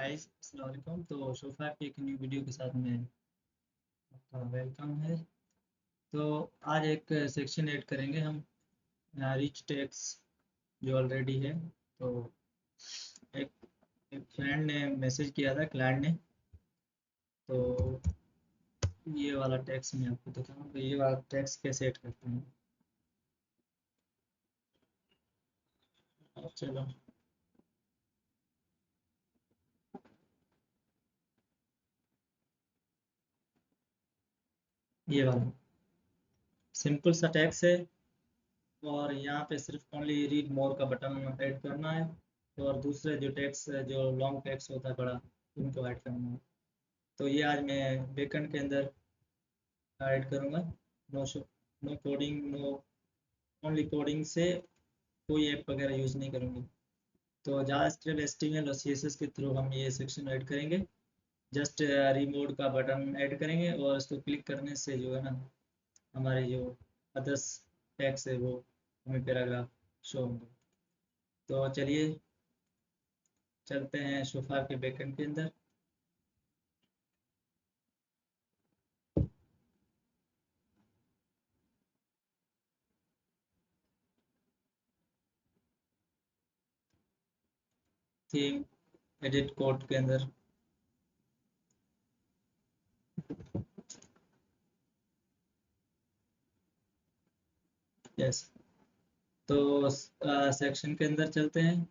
Guys अस्सलाम वालेकुम। तो शोफा की एक न्यू वीडियो के साथ में आपका वेलकम है। तो आज एक सेक्शन ऐड करेंगे हम रिच टैक्स जो ऑलरेडी है। तो एक एक फ्रेंड ने मैसेज किया था, क्लाइंट ने। तो ये वाला टैक्स मैं आपको बताऊँ तो ये वाला टैक्स कैसे ऐड करते हैं। चलो ये वाला सिंपल सा टैक्स है और यहाँ पे सिर्फ ओनली रीड मोर का बटन ऐड करना है और दूसरे जो टैक्स जो लॉन्ग टैक्स होता है बड़ा उनको ऐड करना है। तो ये आज मैं बैकएंड के अंदर ऐड करूँगा। No no coding, no only coding से कोई ऐप वगैरह यूज़ नहीं करूँगी। तो जावास्क्रिप्ट, एचटीएमएल और सीएसएस के थ्रू हम ये सेक्शन ऐड करेंगे। जस्ट रिमोट का बटन ऐड करेंगे और इसको क्लिक करने से जो है ना हमारे जो अदर्स टैक्स है वो हमें पैराग्राफ शो होंगे। तो चलिए चलते हैं सोफा के बैकएंड के अंदर। थीम एडिट कोड के अंदर यस। तो सेक्शन के अंदर चलते हैं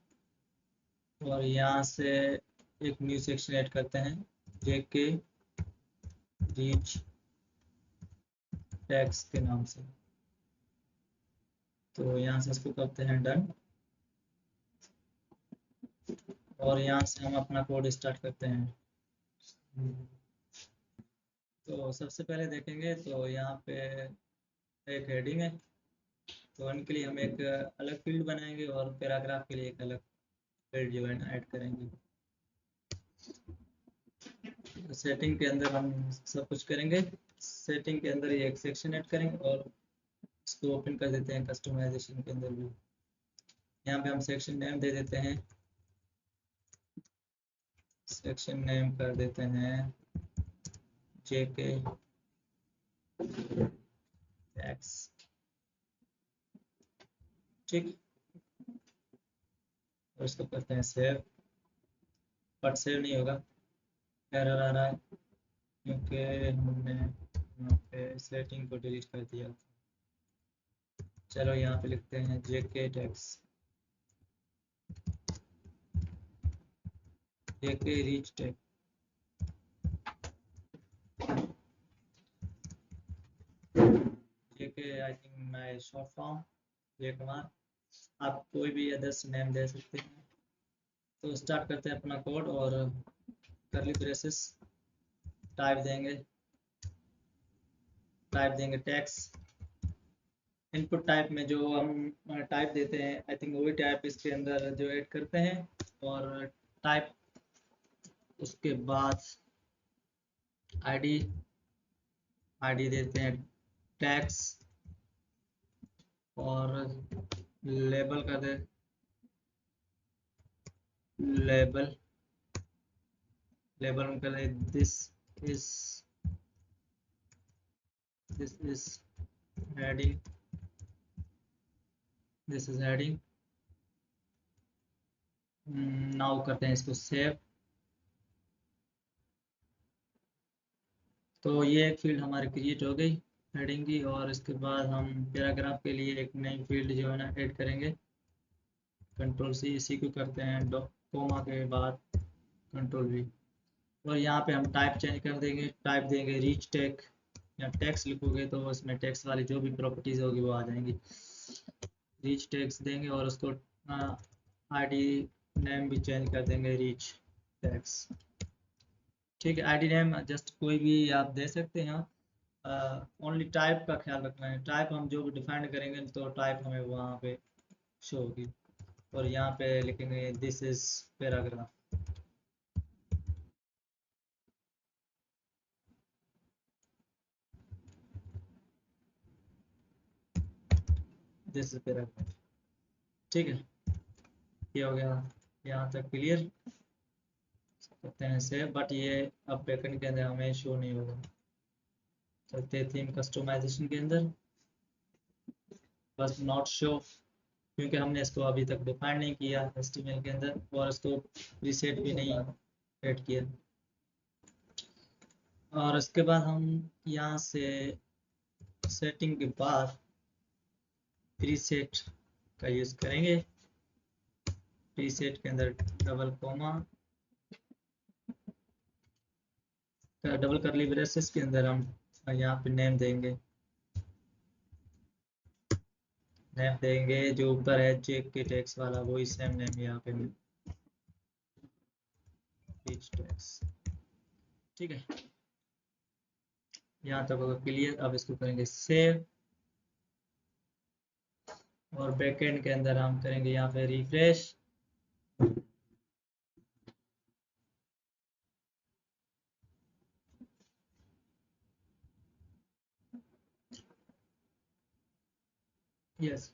और यहाँ से एक न्यू सेक्शन ऐड करते हैं जेके रीच टैक्स के नाम से। तो यहाँ से इसको करते हैं डन और यहाँ से हम अपना कोड स्टार्ट करते हैं। तो सबसे पहले देखेंगे तो यहाँ पे एक हेडिंग है। तो उनके लिए हम एक अलग फील्ड बनाएंगे और पैराग्राफ के लिए एक अलग फील्ड जो है ना ऐड करेंगे। सेटिंग के अंदर हम सब कुछ करेंगे। सेटिंग के अंदर ये एक सेक्शन ऐड करेंगे और इसको ओपन कर देते हैं कस्टमाइजेशन के अंदर भी। यहाँ पे हम सेक्शन नेम दे देते हैं। सेक्शन नेम कर देते हैं जेके टैक्स। ठीक, और इसको करते हैं सेव। बट सेव नहीं होगा, एरर आ रहा है क्योंकि हमने यहाँ पे सेटिंग को डिलीट कर दिया। चलो यहाँ पे लिखते हैं JK tax, JK reach tax. JK I think my short form Jai Kumar. आप कोई भी अदर्स नेम दे सकते हैं। तो स्टार्ट करते हैं अपना कोड और करली ब्रेसेस टाइप देंगे टैक्स। इनपुट टाइप में जो हम टाइप देते हैं आई थिंक वही टाइप इसके अंदर जो ऐड करते हैं। और टाइप उसके बाद आईडी आईडी देते हैं टैक्स और लेबल कर दे लेबल लेबल में कर दे is this is heading this is heading. Now करते हैं इसको सेव। तो ये एक फील्ड हमारी क्रिएट हो गई हेडिंग की और इसके बाद हम पैराग्राफ के लिए एक नई फील्ड जो है ना ऐड करेंगे। कंट्रोल सी, इसी को करते हैं कोमा के बाद कंट्रोल वी। और यहाँ पे हम टाइप चेंज कर देंगे, टाइप देंगे रीच टैग। या टैक्स लिखोगे तो उसमें टैक्स वाली जो भी प्रॉपर्टीज होगी वो आ जाएंगी। रीच टैक्स देंगे और उसको आईडी नेम भी चेंज कर देंगे रीच टैक्स। ठीक है, आईडी नेम जस्ट कोई भी आप दे सकते हैं। ओनली टाइप का ख्याल रखना है, टाइप हम जो भी डिफाइन करेंगे तो टाइप हमें वहाँ पे शो होगी। और यहाँ पे लिखेंगे this is paragraph. This is paragraph. ठीक है, ये हो गया यहाँ तक क्लियर। करते हैं सेव, बट ये अब बैकएंड के अंदर हमें शो नहीं होगा। चलते हैं थीम कस्टमाइजेशन के अंदर, बस नॉट शो, क्योंकि हमने इसको अभी तक डिफाइन नहीं किया HTML के अंदर, और इसको प्रीसेट भी नहीं ऐड किया। और उसके बाद हम यहाँ से सेटिंग के बाद प्रीसेट का यूज़ करेंगे। प्रीसेट के अंदर double comma, double curly braces के अंदर हम यहाँ पे नेम देंगे जो ऊपर है चेक के टैक्स वाला, वही सेम नेम यहाँ पे पेज टैक्स। ठीक है, यहाँ तक होगा क्लियर। अब इसको करेंगे सेव, और बैकएंड के अंदर हम करेंगे यहाँ पे रिफ्रेश। यस,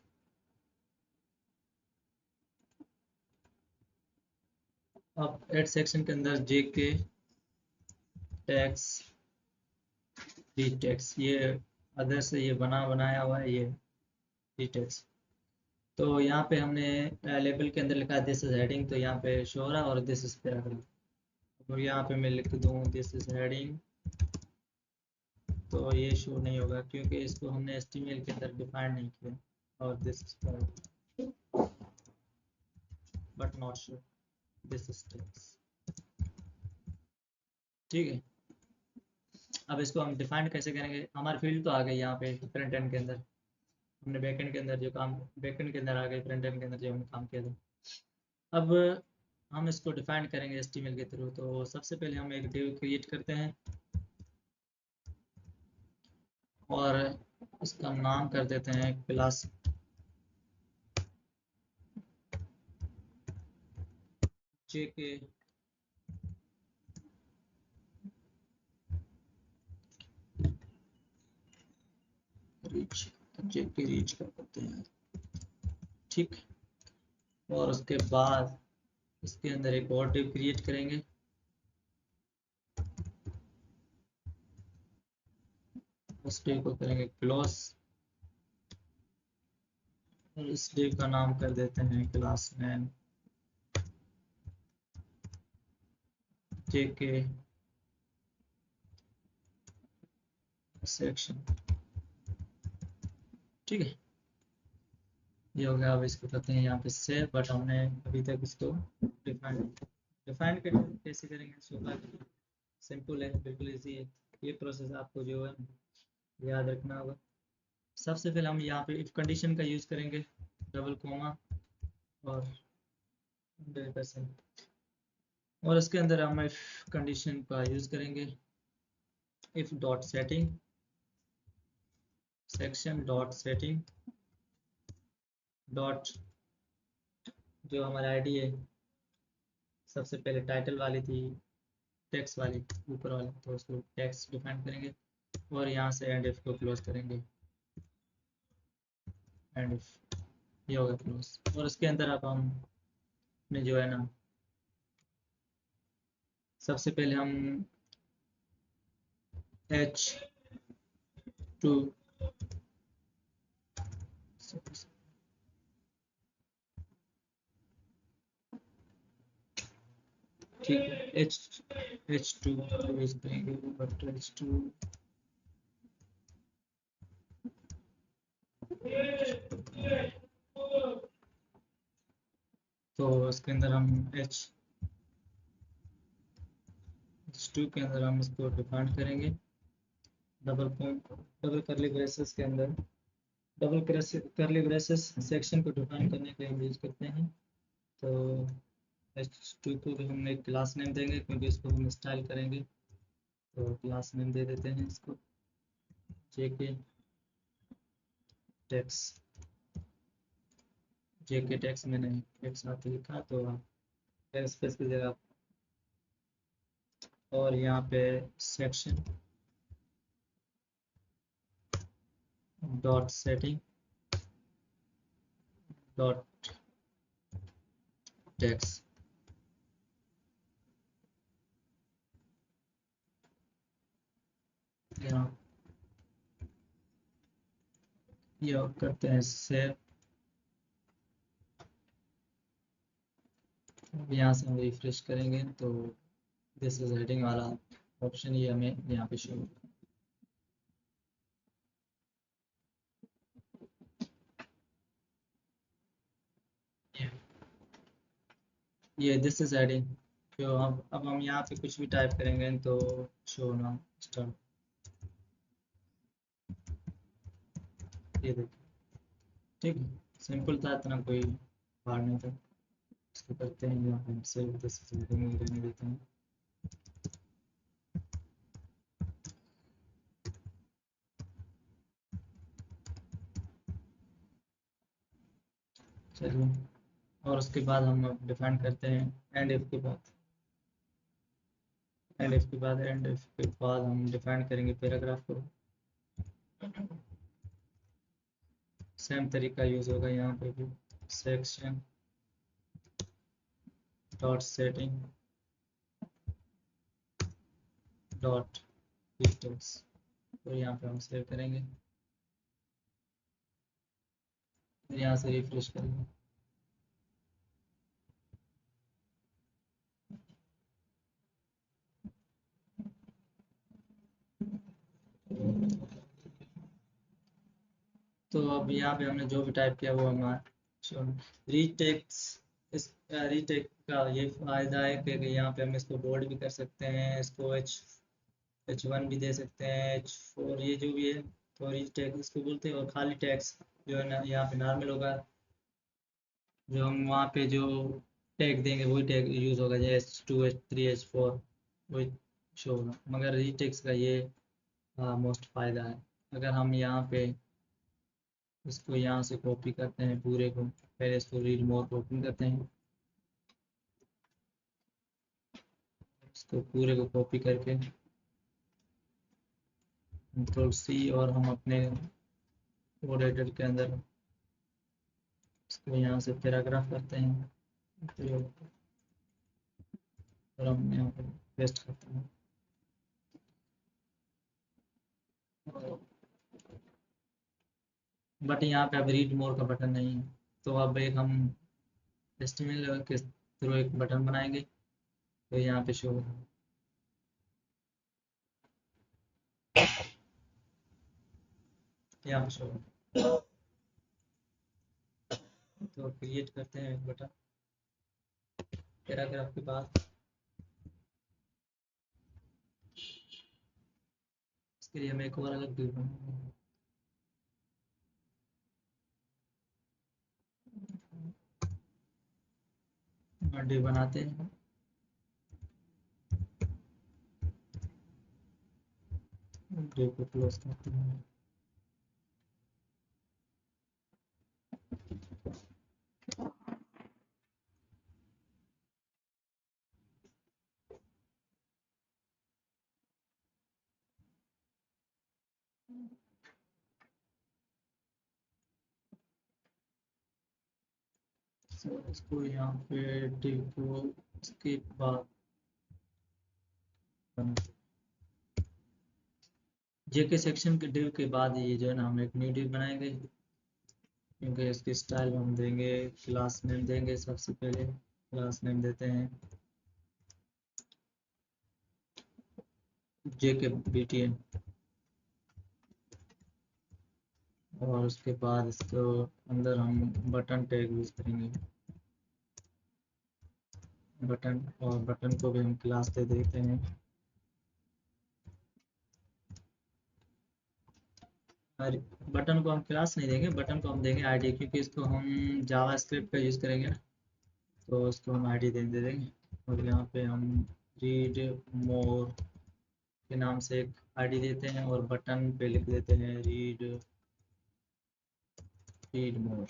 अब एड सेक्शन के अंदर जेके टैक्स डी टैक्स, ये अदर से ये बनाया हुआ है ये डी टैक्स। तो यहाँ पे हमने लेबल के अंदर लिखा है दिस इज हेडिंग, तो यहाँ पे शो हो रहा है, और दिस इज पैराग्राफ। और यहाँ पे मैं लिख दूँ दिस इज हेडिंग, तो ये शो नहीं होगा क्योंकि इसको हमने HTML के अंदर डिफाइन नहीं किया। और this is paragraph but not show this is text. ठीक है, अब इसको हम डिफाइन कैसे करेंगे? हमारे फील्ड तो आ गई यहाँ पे फ्रंट एंड के अंदर, हमने बैकएंड के अंदर जो काम, बैकएंड के अंदर आ गए, फ्रंट एंड के अंदर जो हमने काम किया था। अब हम इसको डिफाइन करेंगे HTML के थ्रू। तो सबसे पहले हम एक डिव क्रिएट करते हैं, और इसका नाम कर देते हैं क्लास जेके रीच, जेके रीच कर देते हैं। ठीक, और उसके बाद इसके अंदर एक और डिव क्रिएट करेंगे, उस डिव को करेंगे क्लोज, और इस डिव का नाम कर देते हैं क्लास नेम जेके सेक्शन। ठीक है, ये हो गया। अब इसको करते हैं यहाँ पे सेव, बट हमने अभी तक इसको डिफाइन कैसे करेंगे? सिंपल है, बिल्कुल इजी है। ये प्रोसेस आपको जो है याद रखना होगा। सबसे पहले हम यहाँ पे इफ कंडीशन का यूज करेंगे, डबल कोमा और %, और इसके अंदर हम इफ कंडीशन का यूज करेंगे, if dot setting section dot setting dot, जो हमारा आईडी है सबसे पहले टाइटल वाली थी, टेक्स्ट वाली ऊपर वाली, तो उसको टेक्स्ट डिफाइन करेंगे, और यहाँ से एंड इफ को क्लोज करेंगे। एंड इफ, ये होगा क्लोज। और इसके अंदर अब हम ने जो है ना, सबसे पहले हम H2 ठीक है, H2 यूज करेंगे, बट H2 तो इसके अंदर हम H2 के अंदर हम इसको डिफाइन करेंगे डबल करली ब्रेसेस के अंदर, डबल करली ब्रेसेस सेक्शन को डिफाइन करने के लिए हम यूज करते हैं। तो H2 को भी हम एक क्लास नेम देंगे, क्योंकि इसको हम स्टाइल करेंगे, तो क्लास नेम दे देते हैं इसको जेके टैक्स। जेके टैक्स मैंने एक साथ लिखा, तो स्पेस की जगह, और यहाँ पे section dot setting dot tax. यहाँ ये करते हैं सेव। अब यहाँ से हम रिफ्रेश करेंगे तो दिस इज हेडिंग वाला ऑप्शन ये हमें यहाँ पे शो होगा। ये दिस इज हेडिंग। जो अब हम यहाँ पे कुछ भी टाइप करेंगे तो शो होना स्टार्ट। ये देखिए, ठीक है, सिंपल था, इतना कोई हार्ड नहीं था। इसको करते हैं यहाँ पे सेव दिस इज हेडिंग रहने देते हैं। चलिए, और उसके बाद हम डिफाइन करते हैं एंड इफ के बाद। एंड इफ के बाद हम डिफाइन करेंगे पैराग्राफ को। सेम तरीका यूज होगा यहाँ पे भी। Section dot setting dot details, तो यहाँ पे हम सेव करेंगे, फिर यहाँ से रिफ्रेश करेंगे। तो अब यहाँ पे हमने जो भी टाइप किया वो हमारा रीटेक्स। इस रीटेक का ये फायदा है कि यहाँ पे हम इसको बोल्ड भी कर सकते हैं, इसको H1 भी दे सकते हैं, H4 ये जो भी है, तो रीटेक इसको बोलते हैं। और खाली टैक्स जो है ना यहाँ पे नॉर्मल होगा, जो हम वहाँ पे जो टैग देंगे वही टैग यूज़ होगा, जैसे H2 H3 H4 वही शो होगा। मगर रीटेक्स का ये मोस्ट फायदा है। अगर हम यहाँ पे इसको यहाँ से कॉपी करते हैं पूरे को, पहले इसको रीड मोर को ओपन करते हैं, इसको पूरे को कॉपी करके कंट्रोल सी, और हम अपने कोड एडिटर के अंदर इसको यहाँ से पैराग्राफ करते हैं, और हम यहाँ पे पेस्ट करते हैं। बट यहाँ पे अब रीड मोर का बटन नहीं है, तो अब एक हम HTML के थ्रू एक बटन बनाएंगे, तो यहाँ पे शो होगा। यहाँ पे शो होगा, तो क्रिएट करते हैं एक बटन पैराग्राफ के बाद। इसके लिए हमें एक और अलग व्यू बनाएंगे। डे बनाते हैं, डे को क्लोज करते हैं। इसको यहाँ पे डिव को इसके बाद जेके सेक्शन के डिव के बाद ये जो है ना हम एक न्यू डिव बनाएंगे, क्योंकि इसकी स्टाइल हम देंगे, क्लास नेम देंगे। सबसे पहले क्लास नेम देते हैं जेके BTN, और उसके बाद इसको अंदर हम बटन टैग यूज करेंगे, बटन, और बटन को भी हम क्लास दे देते हैं बटन को हम क्लास नहीं देंगे, बटन को हम देंगे आईडी, क्योंकि इसको हम जावा स्क्रिप्ट का यूज़ करेंगे ना, तो इसको हम आईडी दे देंगे। और यहाँ पे हम रीड मोर के नाम से एक आईडी देते हैं, और बटन पे लिख देते हैं रीड मोर।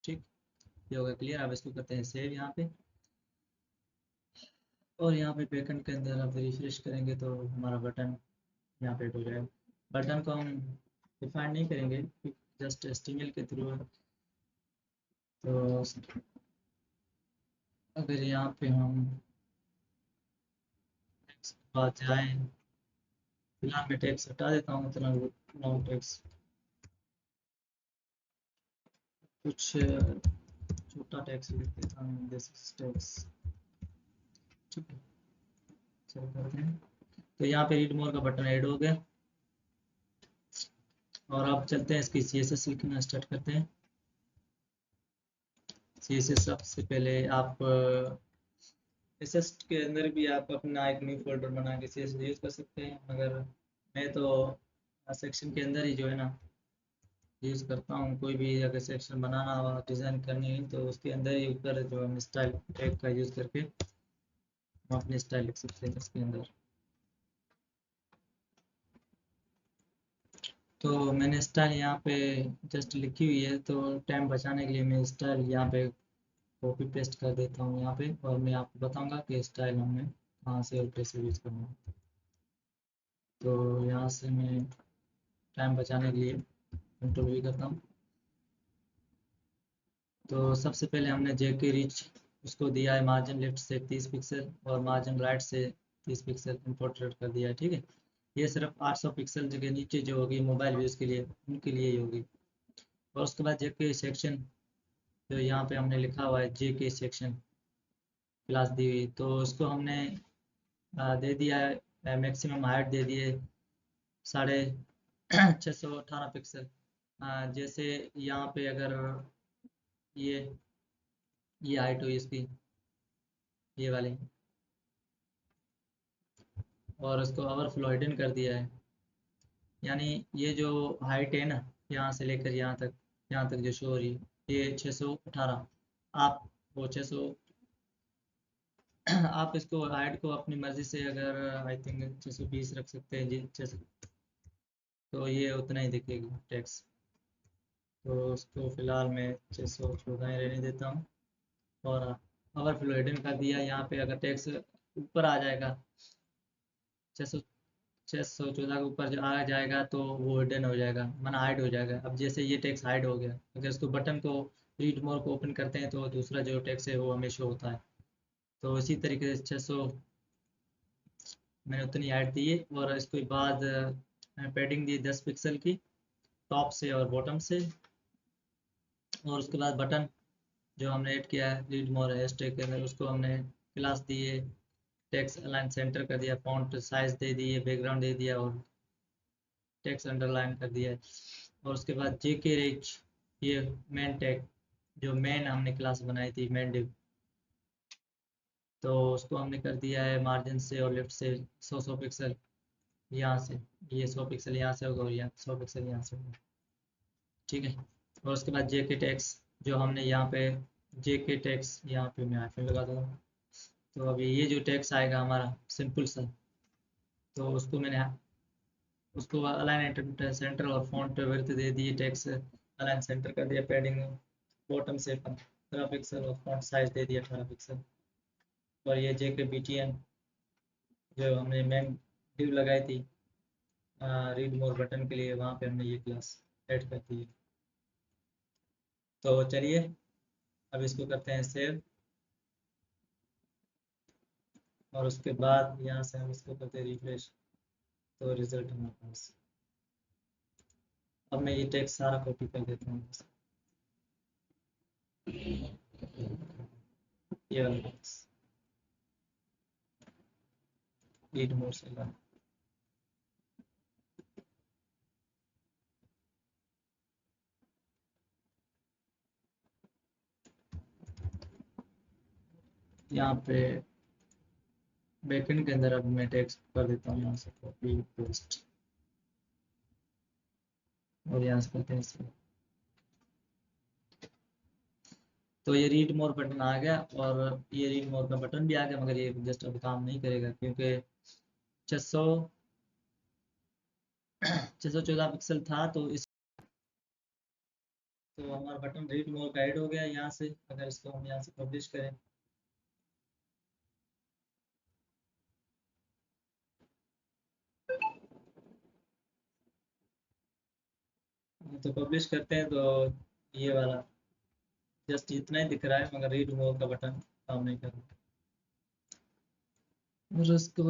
ठीक, ये होगा क्लियर। अब इसको करते हैं सेव यहाँ पे, और यहाँ पे बैकएंड के अंदर आप रिफ्रेश करेंगे तो हमारा बटन यहाँ पे हो जाएगा। बटन को हम डिफाइन नहीं करेंगे, जस्ट HTML के थ्रू है। तो अगर यहाँ पे हम बात जाए, फिलहाल मैं टैक्स हटा देता हूँ इतना, लॉन्ग टैक्स, कुछ छोटा टैक्स लिख देता हूँ, दिस इज टैक्स। ठीक है, चलो करते हैं। तो यहाँ पे रीड मोर का बटन ऐड हो गया, और अब चलते हैं इसकी CSS लिखना स्टार्ट करते हैं। CSS सबसे पहले आप CSS के अंदर भी आप अपना एक न्यू फोल्डर बना के CSS यूज कर सकते हैं, मगर मैं तो सेक्शन के अंदर ही जो है ना यूज करता हूँ। कोई भी अगर सेक्शन बनाना हो, डिजाइन करनी है, तो उसके अंदर ही ऊपर जो हम स्टाइल टैग का यूज करके हम अपने स्टाइल लिख सकते हैं इसके अंदर। तो मैंने स्टाइल यहाँ पे जस्ट लिखी हुई है, तो टाइम बचाने के लिए मैं स्टाइल यहाँ पे कॉपी पेस्ट कर देता हूँ यहाँ पे, और मैं आपको बताऊंगा कि स्टाइल हमने कहाँ से और कैसे यूज करना है। तो यहाँ से मैं टाइम बचाने के लिए कंट्रोल V करता हूँ। तो सबसे पहले हमने जेके रिच उसको दिया है मार्जिन लेफ्ट से 30 पिक्सल और मार्जिन राइट से 30 पिक्सल इंपोर्टेड कर दिया है। ठीक है, ये सिर्फ 800 पिक्सल के नीचे जो होगी मोबाइल व्यूज़ के लिए, उनके लिए ही होगी। और उसके बाद जेके सेक्शन, जो यहाँ पे हमने लिखा हुआ है जेके सेक्शन क्लास दी हुई, तो उसको हमने दे दिया है मैक्सिमम हाइट दे दिए 618 पिक्सल। जैसे यहाँ पे अगर ये ये हाइट हुई इसकी, ये वाली, और उसको ओवरफ्लो हिडन कर दिया है, यानी ये जो हाइट है ना यहाँ से लेकर यहाँ तक जो शो हो रही है, ये 618। आप वो 600 आप इसको हाइट को अपनी मर्ज़ी से अगर आई थिंक 620 रख सकते हैं जी, 600, तो ये उतना ही दिखेगी टैक्स। तो उसको फ़िलहाल मैं 614 ही रहने देता हूँ। और ओवरफ्लो हिडन कर दिया, यहाँ पे अगर टैक्स ऊपर आ जाएगा 600 614 के ऊपर जो आ जाएगा तो वो हिडन हो जाएगा, माना हाइड हो जाएगा। अब जैसे ये टेक्स्ट हाइड हो गया, अगर इसको बटन को रीड मोर को ओपन करते हैं तो दूसरा जो टेक्स्ट है वो हमेशा होता है। तो इसी तरीके से 600 मैंने उतनी हाइट दी है, और इसके बाद पैडिंग दी 10 पिक्सल की टॉप से और बॉटम से। और उसके बाद बटन जो हमने ऐड किया है रीड मोर हैशटैग के अंदर, उसको हमने क्लास दिए, टेक्स्ट अलाइन सेंटर कर दिया, फॉन्ट साइज दे दिए, बैकग्राउंड दे दिया, और टेक्स्ट अंडरलाइन कर दिया है। और उसके बाद जेके रिच, ये मेन टैग जो मेन हमने क्लास बनाई थी मेन डिव, तो उसको हमने कर दिया है मार्जिन से और लेफ्ट से 100 पिक्सल यहाँ से, ये 100 पिक्सल यहाँ से होगा और यहाँ 100 पिक्सल यहाँ से होगा। ठीक है, और उसके बाद जेके टैग्स जो हमने यहाँ पे जेके टैग्स यहाँ पे मैं हाइफन लगा दूँगा। तो अभी ये जो टैक्स आएगा हमारा सिंपल सा, तो उसको मैंने उसको अलाइन सेंटर और फॉन्ट विड्थ दे दिए, टेक्स्ट अलाइन सेंटर कर दिया, पैडिंग बॉटम से 15 पिक्सल और फॉन्ट साइज दे दिया 18 पिक्सल। और ये जेके बीटीएन जो हमने मेन डिव लगाई थी रीड मोर बटन के लिए, वहाँ पे हमने ये क्लास ऐड कर दी है। तो चलिए अब इसको करते हैं सेव, और उसके बाद यहाँ से हम इसको करते हैं रिफ्रेश, तो रिजल्ट हमारे पास। अब मैं ये टेक्स्ट सारा कॉपी कर देता हूँ, ये वाला टेक्स्ट रीड मोर से ला। यहाँ पे बैकएंड के अंदर अब मैं टेक्स्ट कर देता हूँ, यहाँ से कॉपी पेस्ट, और यहाँ से करते हैं सेव। तो ये रीड मोर बटन आ गया, और ये रीड मोर का बटन भी आ गया, मगर ये जस्ट अब काम नहीं करेगा क्योंकि 600 614 पिक्सल था, तो इस तो हमारा बटन रीड मोर का ऐड हो गया यहाँ से। अगर इसको हम यहाँ से पब्लिश करें, तो पब्लिश करते हैं, तो ये वाला जस्ट इतना ही दिख रहा है, मगर रीड मोर का बटन काम नहीं कर रहा। और उसको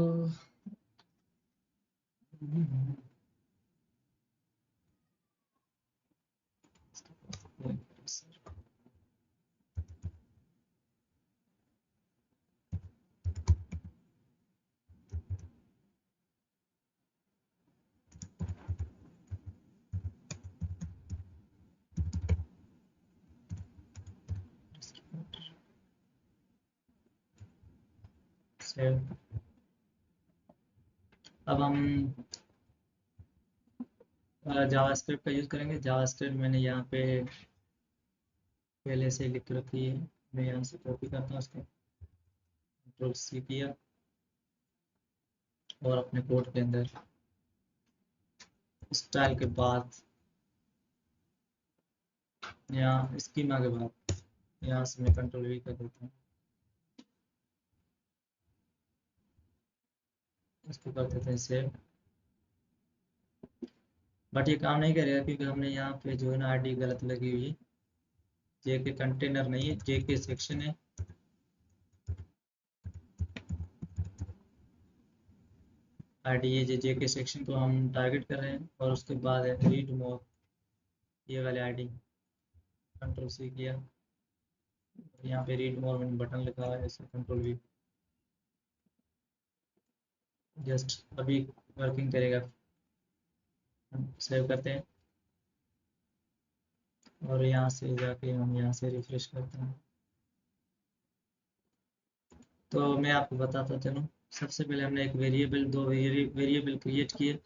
अब हम जावास्क्रिप्ट का यूज़ करेंगे। जावास्क्रिप्ट मैंने यहाँ पे पहले से लिख रखी है, मैं यहाँ से कॉपी करता हूँ उसको, कंट्रोल सी किया और अपने कोड के अंदर स्टाइल के बाद यहाँ स्कीमा के बाद यहाँ से मैं कंट्रोल वी कर देता हूँ, इसको कर देते हैं सेव। बट ये काम नहीं करेगा क्योंकि हमने यहाँ पे जो है ना आईडी गलत लगी हुई है, जे के कंटेनर नहीं है, जे के सेक्शन है। आईडी ये जे के सेक्शन को हम टारगेट कर रहे हैं और उसके बाद है रीड मोर, ये वाले आईडी, कंट्रोल सी किया, यहाँ पे रीड मोर में बटन लिखा है, इसे कंट्रोल वी, जस्ट अभी वर्किंग करेगा। सेव करते हैं और यहाँ से जाके हम यहाँ से रिफ्रेश करते हैं। तो मैं आपको बताता चलूँ, सबसे पहले हमने एक वेरिएबल, दो वेरिएबल क्रिएट किए।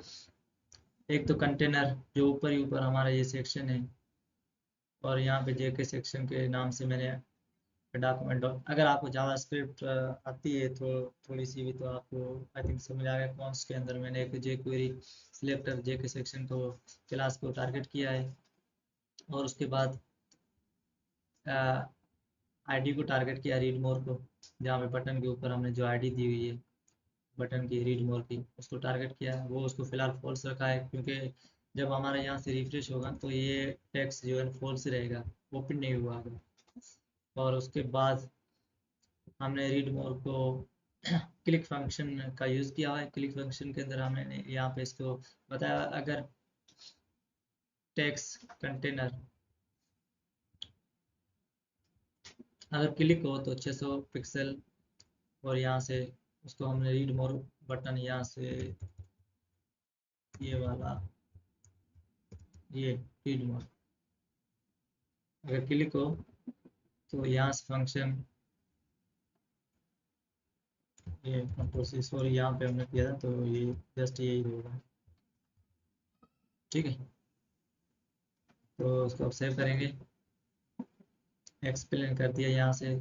एक तो कंटेनर जो ऊपर ही ऊपर हमारा ये सेक्शन है, और यहाँ पे जेके सेक्शन के नाम से मैंने डॉक्यूमेंट, अगर आपको जावास्क्रिप्ट आती है तो थोड़ी सी भी, तो आपको आई थिंक समझ आ गया। कॉन्स के अंदर मैंने एक जे क्वेरी सिलेक्टर जेके सेक्शन को, क्लास को टारगेट किया है, और उसके बाद आईडी को टारगेट किया, रीड मोर को, जहाँ पे बटन के ऊपर हमने जो आईडी दी हुई है बटन की, रीड मोर की, उसको टारगेट किया। वो उसको फिलहाल फॉल्स रखा है क्योंकि जब हमारा यहाँ से रिफ्रेश होगा तो ये टेक्स्ट जो है फॉल्स रहेगा, ओपन नहीं हुआ होगा। और उसके बाद हमने रीड मोर को क्लिक फंक्शन का यूज़ किया हुआ है। क्लिक फंक्शन के अंदर हमने यहाँ पे इसको बताया, अगर टेक्स्ट कंटेनर अगर क्लिक हो तो 600 पिक्सल, और यहाँ से उसको हमने रीड मोर बटन यहाँ से, ये वाला, ये रीड मोर अगर क्लिक हो तो यहाँ से फंक्शन, ये कंट्रोल सी, सॉरी यहाँ पे हमने किया था तो ये जस्ट यही होगा। ठीक है, तो उसको अब सेव करेंगे। एक्सप्लेन कर दिया यहाँ से,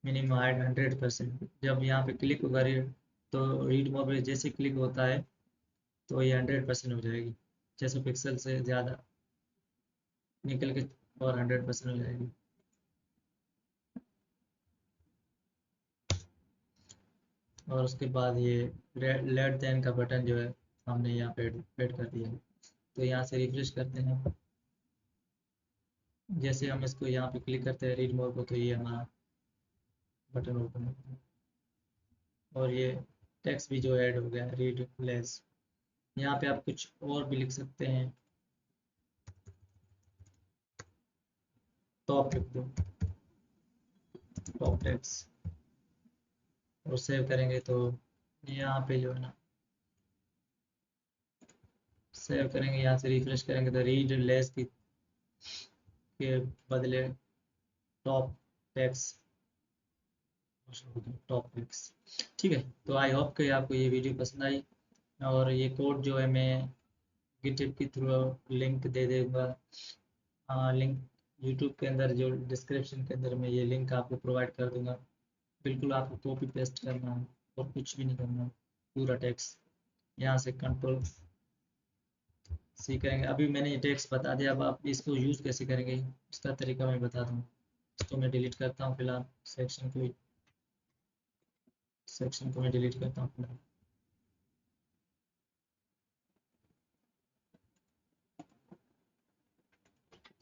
मिनिमम हाइट 100%। जब यहाँ पे क्लिक होगा तो रीड मोड पे जैसे क्लिक होता है तो ये 100% हो जाएगी, 600 पिक्सल से ज़्यादा निकल के और 100% हो जाएगी। और उसके बाद ये लेट देन का बटन जो है हमने यहाँ पे ऐड कर दिया है। तो यहाँ से रिफ्रेश करते हैं, जैसे हम इसको यहाँ पे क्लिक करते हैं रीड मोड को, तो ये हमारा बटन ओपन होता है और ये टेक्स्ट भी जो ऐड हो गया, रीड लेस। यहाँ पे आप कुछ और भी लिख सकते हैं, टॉप लिख दो, टॉप टेक्स्ट, और सेव करेंगे तो यहाँ पे जो है ना, सेव करेंगे, यहाँ से रिफ्रेश करेंगे तो रीड लेस के बदले टॉप टेक्स्ट, टॉप टेक्स्ट। ठीक है, तो आई होप कि आपको ये वीडियो पसंद आई, और ये कोड जो है मैं गिटहब के थ्रू लिंक दे दूँगा। हाँ, लिंक यूट्यूब के अंदर जो डिस्क्रिप्शन के अंदर मैं ये लिंक आपको प्रोवाइड कर दूंगा। बिल्कुल आपको कॉपी पेस्ट करना है और कुछ भी नहीं करना है, पूरा टेक्स्ट यहाँ से कंट्रोल सी करेंगे। अभी मैंने ये टेक्स्ट बता दिया, अब आप इसको यूज़ कैसे करेंगे इसका तरीका मैं बता दूँ। इसको मैं डिलीट करता हूँ फिलहाल, सेक्शन को मैं डिलीट करता हूँ फिलहाल।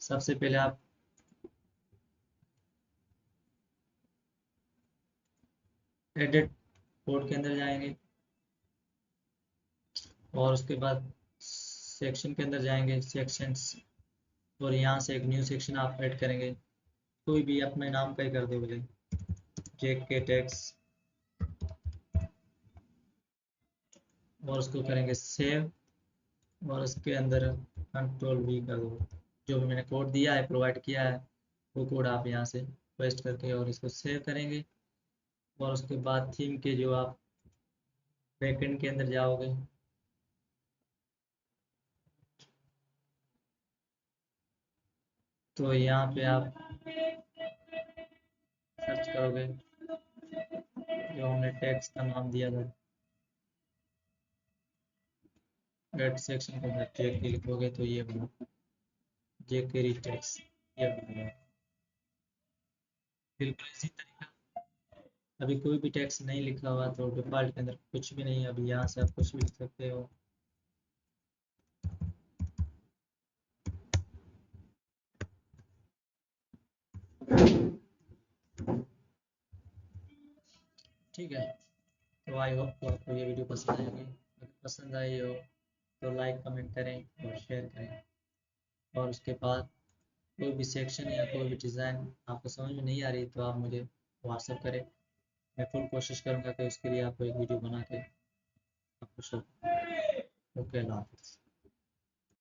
सबसे पहले आप एडिट कोड के अंदर जाएंगे और उसके बाद सेक्शन के अंदर जाएंगे, सेक्शंस, और यहाँ से एक न्यू सेक्शन आप ऐड करेंगे, कोई भी अपने नाम का ही कर दो बोले, JK टैक्स, और उसको करेंगे सेव, और उसके अंदर कंट्रोल V कर दो। जो भी मैंने कोड दिया है, प्रोवाइड किया है, वो कोड आप यहाँ से पेस्ट करके और इसको सेव करेंगे। और उसके बाद थीम के जो आप बैकएंड के अंदर जाओगे, तो यहाँ पे आप सर्च करोगे, जो हमने टैक्स का नाम दिया था, एड सेक्शन के अंदर JK लिखोगे तो ये बना, JK टैक्स, ये बना। बिल्कुल इसी तरीका, अभी कोई भी टैक्स नहीं लिखा हुआ तो डिफॉल्ट के अंदर कुछ भी नहीं है, अभी यहाँ से आप कुछ भी लिख सकते हो। ठीक है, तो आई होप तो आपको ये वीडियो पसंद आएगी। अगर पसंद आई हो तो लाइक कमेंट करें और शेयर करें। और उसके बाद कोई भी सेक्शन या कोई भी डिज़ाइन आपको समझ में नहीं आ रही तो आप मुझे व्हाट्सएप करें, मैं फुल कोशिश करूँगा कि उसके लिए आपको एक वीडियो बना के आपको शो। ओके, अल्लाह हाफिज़।